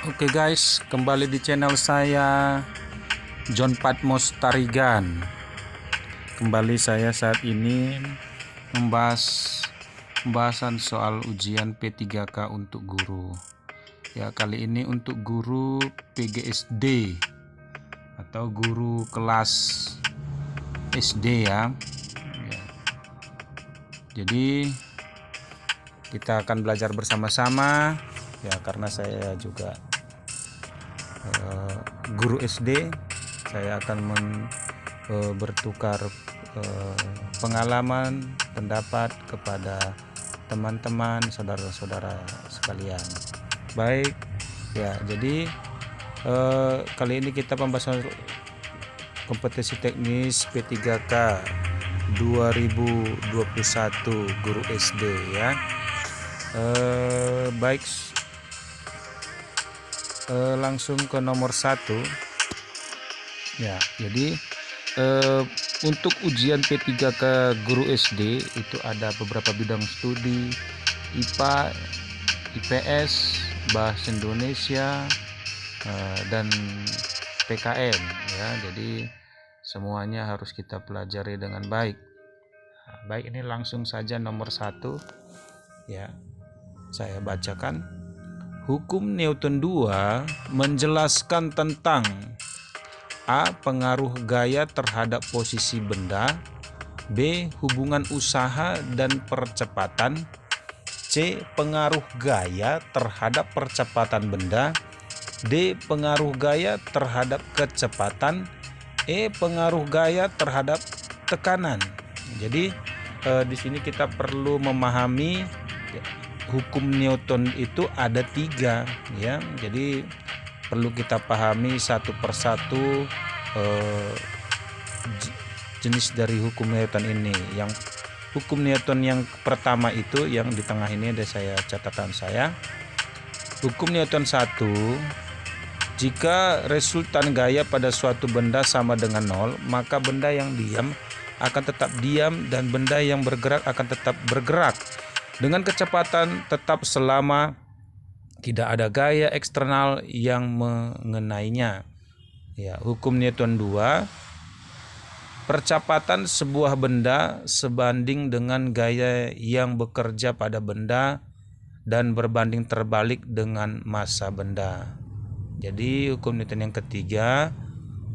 Oke guys, kembali di channel saya John Patmos Tarigan. Kembali saya saat ini membahas pembahasan soal ujian P3K untuk guru. Ya, kali ini untuk guru PGSD atau guru kelas SD ya. Jadi kita akan belajar bersama-sama ya, karena saya juga guru SD. Saya akan bertukar pengalaman, pendapat kepada teman-teman, saudara-saudara sekalian. Baik ya, jadi kali ini kita membahas kompetisi teknis P3K 2021 guru SD ya. Baik, langsung ke nomor 1 ya. Jadi untuk ujian P3K guru SD itu ada beberapa bidang studi: IPA, IPS, Bahasa Indonesia, dan PKN ya. Jadi semuanya harus kita pelajari dengan baik. Baik, ini langsung saja nomor 1 ya. Saya bacakan. Hukum Newton 2 menjelaskan tentang A. Pengaruh gaya terhadap posisi benda, B. Hubungan usaha dan percepatan, C. Pengaruh gaya terhadap percepatan benda, D. Pengaruh gaya terhadap kecepatan, E. Pengaruh gaya terhadap tekanan. Jadi di sini kita perlu memahami hukum Newton itu ada 3 ya. Jadi perlu kita pahami satu persatu jenis dari hukum Newton ini. Yang hukum Newton yang pertama itu yang di tengah ini ada catatan saya. Hukum Newton 1, jika resultan gaya pada suatu benda sama dengan 0, maka benda yang diam akan tetap diam dan benda yang bergerak akan tetap bergerak dengan kecepatan tetap selama tidak ada gaya eksternal yang mengenainya. Ya, hukum Newton 2, percepatan sebuah benda sebanding dengan gaya yang bekerja pada benda dan berbanding terbalik dengan massa benda. Jadi hukum Newton yang ketiga,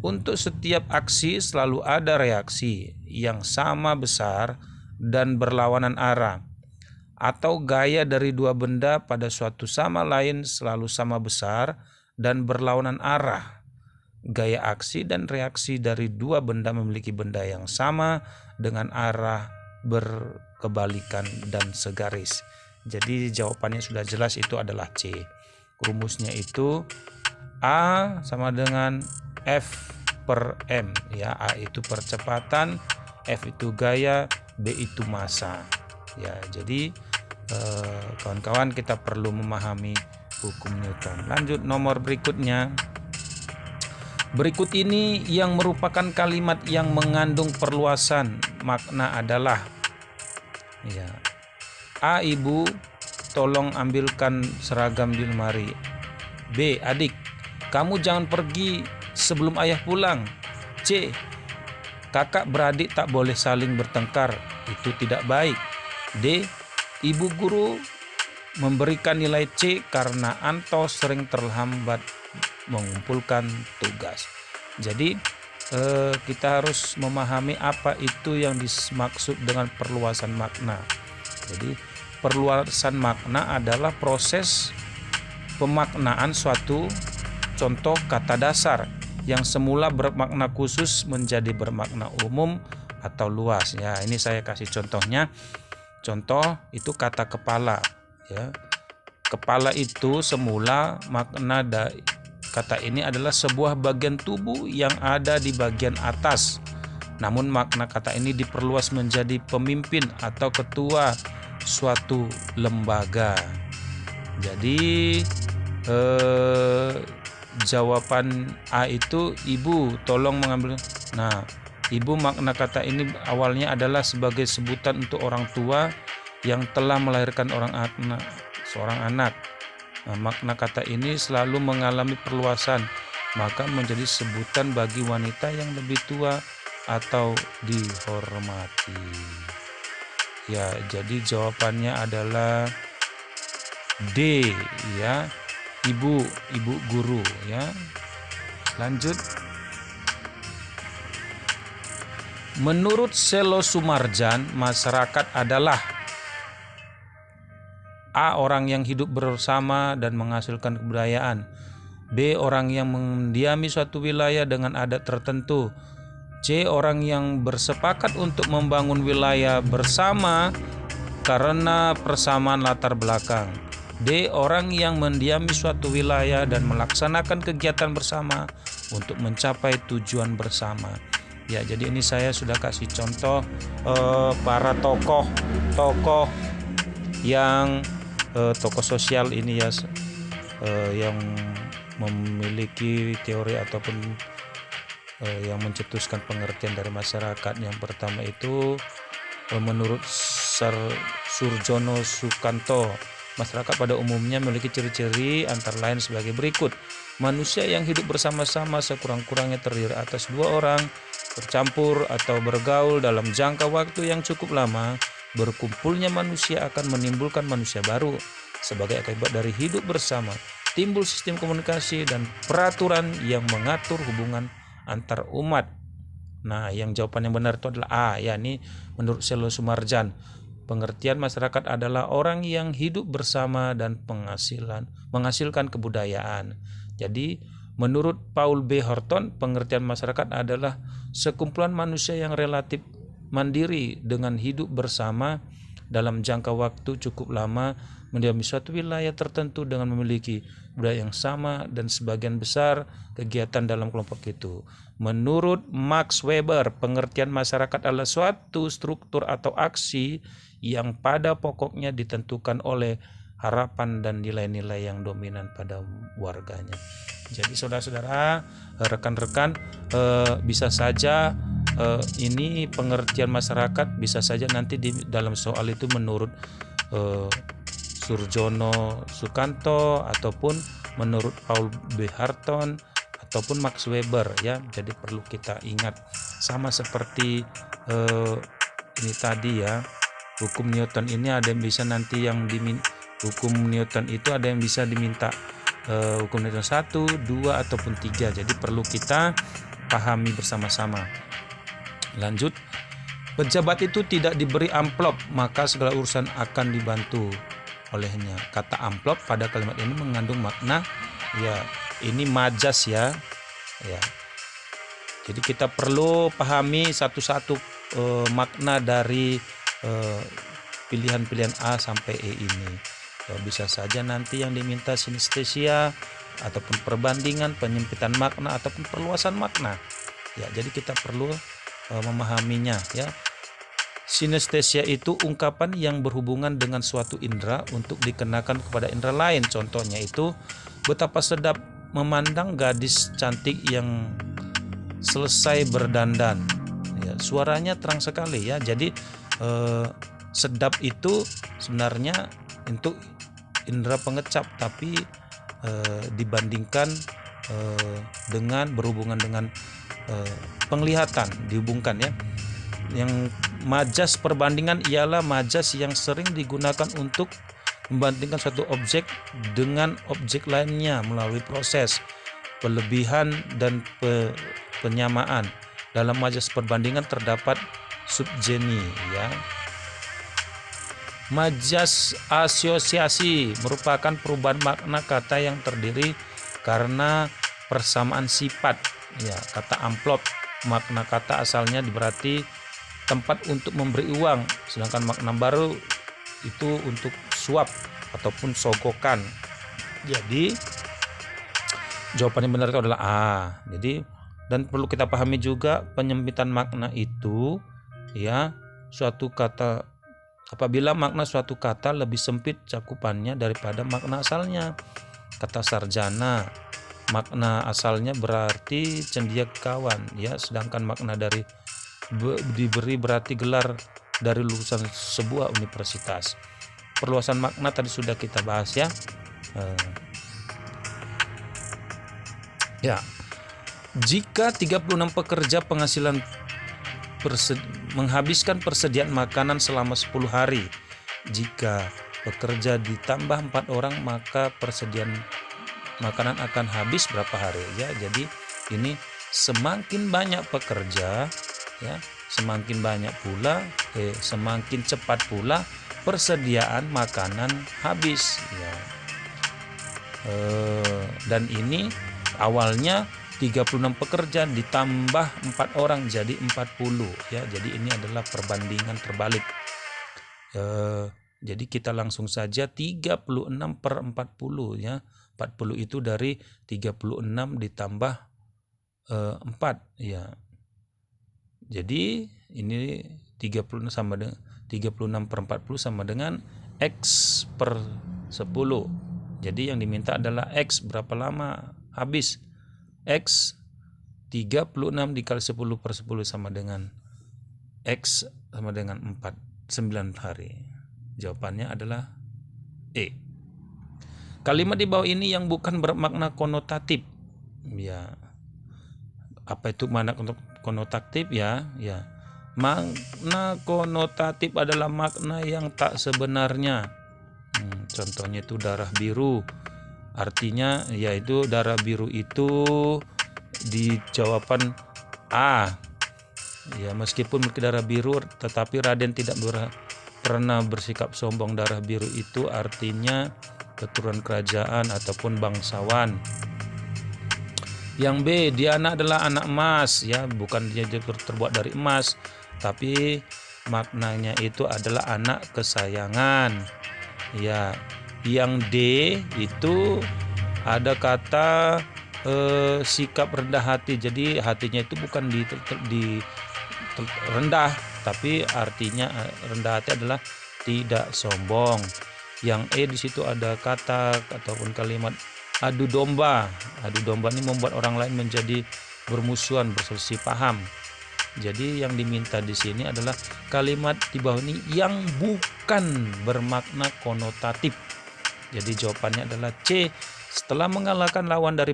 untuk setiap aksi selalu ada reaksi yang sama besar dan berlawanan arah, atau gaya dari dua benda pada suatu sama lain selalu sama besar dan berlawanan arah. Gaya aksi dan reaksi dari dua benda memiliki benda yang sama dengan arah berkebalikan dan segaris. Jadi jawabannya sudah jelas, itu adalah C. Rumusnya itu A sama dengan F per M ya. A itu percepatan, F itu gaya, B itu massa ya. Jadi kawan-kawan, kita perlu memahami hukum Newton. Lanjut nomor berikutnya. Berikut ini yang merupakan kalimat yang mengandung perluasan makna adalah ya. A. Ibu, tolong ambilkan seragam di lemari. B. Adik, kamu jangan pergi sebelum ayah pulang. C. Kakak beradik tak boleh saling bertengkar, itu tidak baik. D. Ibu guru memberikan nilai C karena Anto sering terlambat mengumpulkan tugas. Jadi kita harus memahami apa itu yang dimaksud dengan perluasan makna. Jadi perluasan makna adalah proses pemaknaan suatu contoh kata dasar yang semula bermakna khusus menjadi bermakna umum atau luas ya. Ini saya kasih contohnya. Contoh itu kata kepala ya. Kepala itu semula makna kata ini adalah sebuah bagian tubuh yang ada di bagian atas. Namun makna kata ini diperluas menjadi pemimpin atau ketua suatu lembaga. Jadi jawaban A itu ibu tolong mengambil. Nah, ibu makna kata ini awalnya adalah sebagai sebutan untuk orang tua yang telah melahirkan seorang anak. Nah, makna kata ini selalu mengalami perluasan, maka menjadi sebutan bagi wanita yang lebih tua atau dihormati. Ya, jadi jawabannya adalah D ya, ibu guru ya. Lanjut. Menurut Selo Sumarjan, masyarakat adalah A. Orang yang hidup bersama dan menghasilkan kebudayaan. B. Orang yang mendiami suatu wilayah dengan adat tertentu. C. Orang yang bersepakat untuk membangun wilayah bersama karena persamaan latar belakang. D. Orang yang mendiami suatu wilayah dan melaksanakan kegiatan bersama untuk mencapai tujuan bersama. Ya, jadi ini saya sudah kasih contoh para tokoh yang tokoh sosial ini ya, yang memiliki teori ataupun yang mencetuskan pengertian dari masyarakat. Yang pertama itu menurut Surjono Sukanto, masyarakat pada umumnya memiliki ciri-ciri antara lain sebagai berikut. Manusia yang hidup bersama-sama sekurang-kurangnya terdiri atas 2 orang, bercampur atau bergaul dalam jangka waktu yang cukup lama. Berkumpulnya manusia akan menimbulkan manusia baru. Sebagai akibat dari hidup bersama, timbul sistem komunikasi dan peraturan yang mengatur hubungan antar umat. Nah, yang jawaban yang benar itu adalah A, yakni menurut Selo Sumarjan. Pengertian masyarakat adalah orang yang hidup bersama dan menghasilkan kebudayaan. Jadi, menurut Paul B. Horton, pengertian masyarakat adalah sekumpulan manusia yang relatif mandiri dengan hidup bersama dalam jangka waktu cukup lama, mendiami suatu wilayah tertentu dengan memiliki budaya yang sama dan sebagian besar kegiatan dalam kelompok itu. Menurut Max Weber, pengertian masyarakat adalah suatu struktur atau aksi yang pada pokoknya ditentukan oleh harapan dan nilai-nilai yang dominan pada warganya. Jadi saudara-saudara, rekan-rekan, bisa saja ini pengertian masyarakat bisa saja nanti di dalam soal itu menurut Surjono Sukanto ataupun menurut Paul B. Horton ataupun Max Weber ya. Jadi perlu kita ingat, sama seperti ini tadi ya, hukum Newton ini ada yang bisa nanti hukum Newton itu ada yang bisa diminta hukum Newton 1, 2 ataupun 3. Jadi perlu kita pahami bersama-sama. Lanjut, pejabat itu tidak diberi amplop, maka segala urusan akan dibantu olehnya. Kata amplop pada kalimat ini mengandung makna ya, ini majas ya. Jadi kita perlu pahami satu-satu makna dari pilihan-pilihan A sampai E ini. Ya, bisa saja nanti yang diminta sinestesia ataupun perbandingan, penyempitan makna ataupun perluasan makna. Ya, jadi kita perlu memahaminya ya. Sinestesia itu ungkapan yang berhubungan dengan suatu indera untuk dikenakan kepada indera lain. Contohnya itu betapa sedap memandang gadis cantik yang selesai berdandan. Ya, suaranya terang sekali ya. Jadi sedap itu sebenarnya untuk indera pengecap, tapi dibandingkan dengan berhubungan dengan penglihatan dihubungkan ya. Yang majas perbandingan ialah majas yang sering digunakan untuk membandingkan suatu objek dengan objek lainnya melalui proses pelebihan dan penyamaan. Dalam majas perbandingan terdapat subjeni ya. Majas asosiasi merupakan perubahan makna kata yang terdiri karena persamaan sifat ya. Kata amplop, makna kata asalnya berarti tempat untuk memberi uang, sedangkan makna baru itu untuk suap ataupun sogokan. Jadi jawaban yang benar itu adalah A. Jadi, dan perlu kita pahami juga penyempitan makna itu ya, suatu kata apabila makna suatu kata lebih sempit cakupannya daripada makna asalnya. Kata sarjana, makna asalnya berarti cendekiawan ya, sedangkan makna dari diberi berarti gelar dari lulusan sebuah universitas. Perluasan makna tadi sudah kita bahas ya. Eh, ya, jika 36 pekerja penghasilan menghabiskan persediaan makanan selama 10 hari. Jika pekerja ditambah 4 orang, maka persediaan makanan akan habis berapa hari ya. Jadi ini semakin banyak pekerja ya, semakin banyak pula semakin cepat pula persediaan makanan habis ya. Dan ini awalnya 36 pekerja ditambah 4 orang jadi 40 ya. Jadi ini adalah perbandingan terbalik. Jadi kita langsung saja 36/40 ya. 40 itu dari 36 ditambah 4 ya. Jadi ini 36 sama dengan X per 10. Jadi yang diminta adalah X berapa lama habis. X 36 dikali 10/10 sama dengan X sama dengan 4, 9 hari. Jawabannya adalah E. Kalimat di bawah ini yang bukan bermakna konotatif. Ya. Apa itu makna konotatif ya? Ya. Makna konotatif adalah makna yang tak sebenarnya. Contohnya itu darah biru. Artinya yaitu darah biru itu di jawaban A. Ya, meskipun darah biru tetapi Raden tidak pernah bersikap sombong. Darah biru itu artinya keturunan kerajaan ataupun bangsawan. Yang B, Diana adalah anak emas ya, bukan dia terbuat dari emas, tapi maknanya itu adalah anak kesayangan. Ya, yang D itu ada kata sikap rendah hati. Jadi hatinya itu bukan di rendah, tapi artinya rendah hati adalah tidak sombong. Yang E di situ ada kata ataupun kalimat adu domba. Adu domba ini membuat orang lain menjadi bermusuhan, berselisih paham. Jadi yang diminta di sini adalah kalimat di bawah ini yang bukan bermakna konotatif. Jadi jawabannya adalah C. Setelah mengalahkan lawan di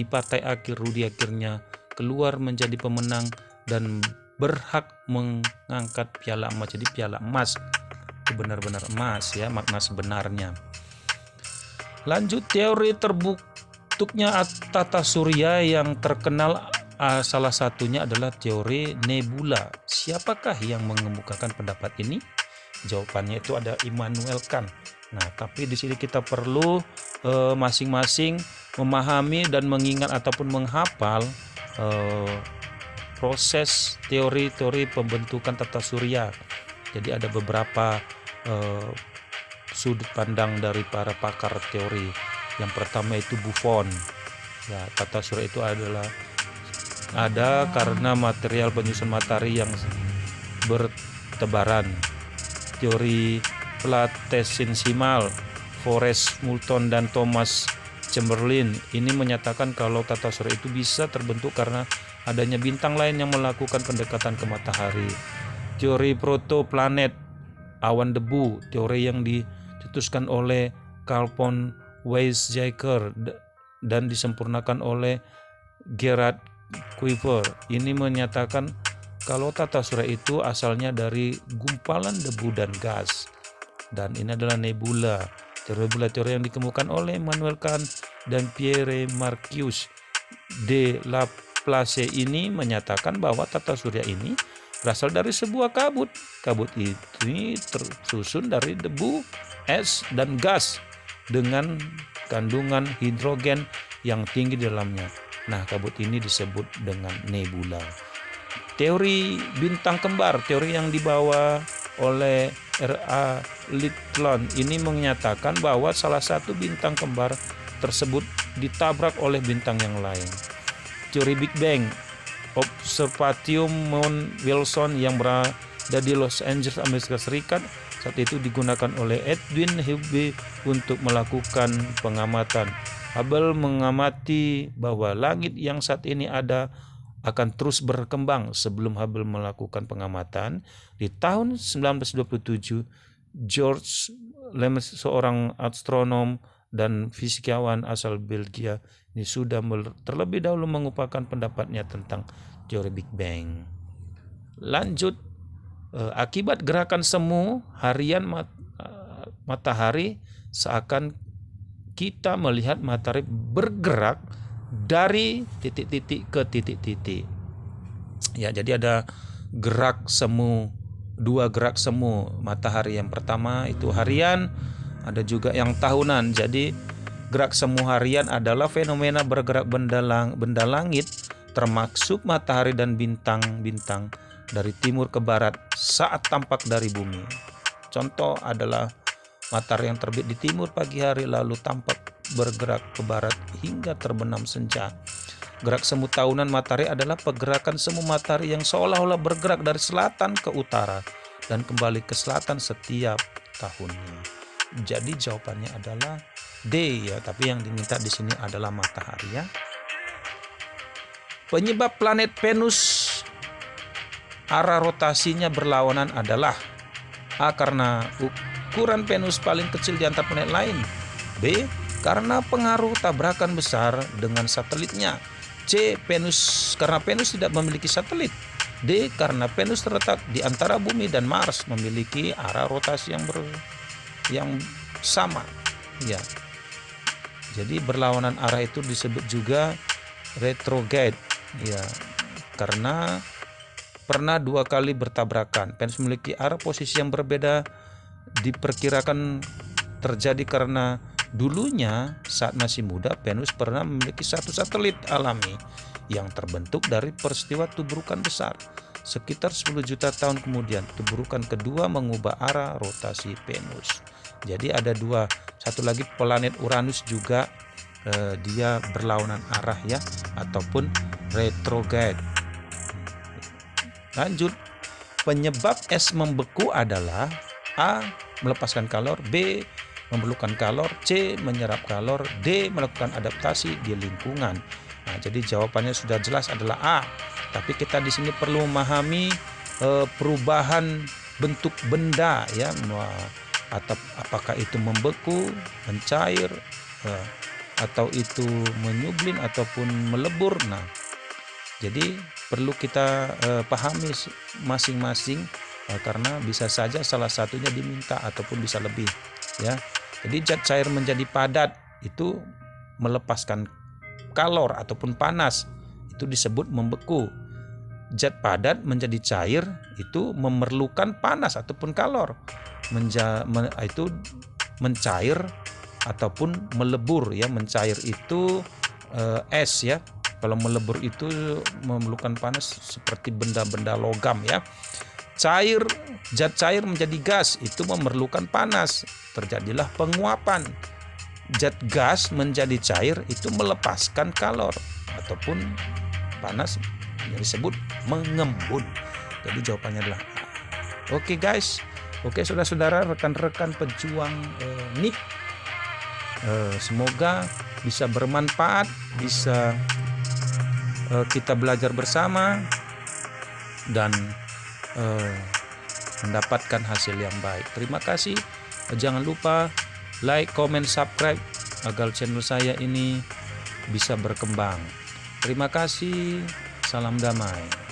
partai akhir, Rudi akhirnya keluar menjadi pemenang dan berhak mengangkat piala emas. Jadi piala emas itu benar-benar emas ya, makna sebenarnya. Lanjut, teori terbentuknya tata surya yang terkenal salah satunya adalah teori nebula. Siapakah yang mengemukakan pendapat ini? Jawabannya itu ada Immanuel Kant. Nah, tapi di sini kita perlu masing-masing memahami dan mengingat ataupun menghafal proses teori-teori pembentukan tata surya. Jadi ada beberapa sudut pandang dari para pakar teori. Yang pertama itu Buffon. Ya, tata surya itu ada karena material penyusun matahari yang bertebaran. Teori platesimal, Forrest Moulton dan Thomas Chamberlain ini menyatakan kalau tata surya itu bisa terbentuk karena adanya bintang lain yang melakukan pendekatan ke matahari. Teori protoplanet, awan debu, teori yang dicetuskan oleh Carl von Weizsäcker dan disempurnakan oleh Gerhard Kuiper. Ini menyatakan kalau tata surya itu asalnya dari gumpalan debu dan gas. Dan ini adalah nebula. Teori yang dikemukakan oleh Immanuel Kant dan Pierre Marcus de Laplace ini menyatakan bahwa tata surya ini berasal dari sebuah kabut. Kabut ini tersusun dari debu, es, dan gas dengan kandungan hidrogen yang tinggi di dalamnya. Nah, kabut ini disebut dengan nebula. Teori bintang kembar, teori yang dibawa oleh R.A. Littleton ini menyatakan bahwa salah satu bintang kembar tersebut ditabrak oleh bintang yang lain. Teori Big Bang, Observatorium Mount Wilson yang berada di Los Angeles, Amerika Serikat, saat itu digunakan oleh Edwin Hubble untuk melakukan pengamatan. Hubble mengamati bahwa langit yang saat ini ada akan terus berkembang. Sebelum Hubble melakukan pengamatan di tahun 1927, George Lemaître, seorang astronom dan fisikawan asal Belgia ini sudah terlebih dahulu mengupakan pendapatnya tentang teori Big Bang. Lanjut, akibat gerakan semu harian matahari seakan kita melihat matahari bergerak dari titik-titik ke titik-titik. Ya, jadi ada dua gerak semu matahari. Yang pertama itu harian, ada juga yang tahunan. Jadi gerak semu harian adalah fenomena bergerak benda langit termasuk matahari dan bintang-bintang dari timur ke barat saat tampak dari bumi. Contoh adalah matahari yang terbit di timur pagi hari lalu tampak bergerak ke barat hingga terbenam senja. Gerak semu tahunan matahari adalah pergerakan semu matahari yang seolah-olah bergerak dari selatan ke utara dan kembali ke selatan setiap tahunnya. Jadi jawabannya adalah D ya, tapi yang diminta di sini adalah matahari ya. Penyebab planet Venus arah rotasinya berlawanan adalah A. Karena ukuran Venus paling kecil di antara planet lain. B. Karena pengaruh tabrakan besar dengan satelitnya. C. Karena Venus tidak memiliki satelit. D. Karena Venus terletak di antara Bumi dan Mars memiliki arah rotasi yang sama. Ya. Jadi berlawanan arah itu disebut juga retrograde. Ya. Karena pernah 2 kali bertabrakan. Venus memiliki arah posisi yang berbeda, diperkirakan terjadi karena dulunya saat masih muda Venus pernah memiliki satu satelit alami yang terbentuk dari peristiwa tubrukan besar. Sekitar 10 juta tahun kemudian tubrukan kedua mengubah arah rotasi Venus. Jadi ada dua, satu lagi planet Uranus juga dia berlawanan arah ya, ataupun retrograde. Lanjut, penyebab es membeku adalah A. melepaskan kalor, B. memerlukan kalor, C. menyerap kalor, D. melakukan adaptasi di lingkungan. Nah, jadi jawabannya sudah jelas adalah A. Tapi kita di sini perlu memahami perubahan bentuk benda ya, atau apakah itu membeku, mencair, atau itu menyublin ataupun melebur. Nah, jadi perlu kita pahami masing-masing karena bisa saja salah satunya diminta ataupun bisa lebih ya. Jadi zat cair menjadi padat itu melepaskan kalor ataupun panas, itu disebut membeku. Zat padat menjadi cair itu memerlukan panas ataupun kalor. Itu mencair ataupun melebur ya. Mencair itu es ya. Kalau melebur itu memerlukan panas seperti benda-benda logam ya. Zat cair menjadi gas itu memerlukan panas, terjadilah penguapan. Zat gas menjadi cair itu melepaskan kalor ataupun panas, yang disebut mengembun. Jadi jawabannya adalah A. Oke guys, oke saudara-saudara, rekan-rekan pejuang NIK, semoga bisa bermanfaat, bisa kita belajar bersama dan mendapatkan hasil yang baik. Terima kasih. Jangan lupa like, comment, subscribe agar channel saya ini bisa berkembang. Terima kasih. Salam damai.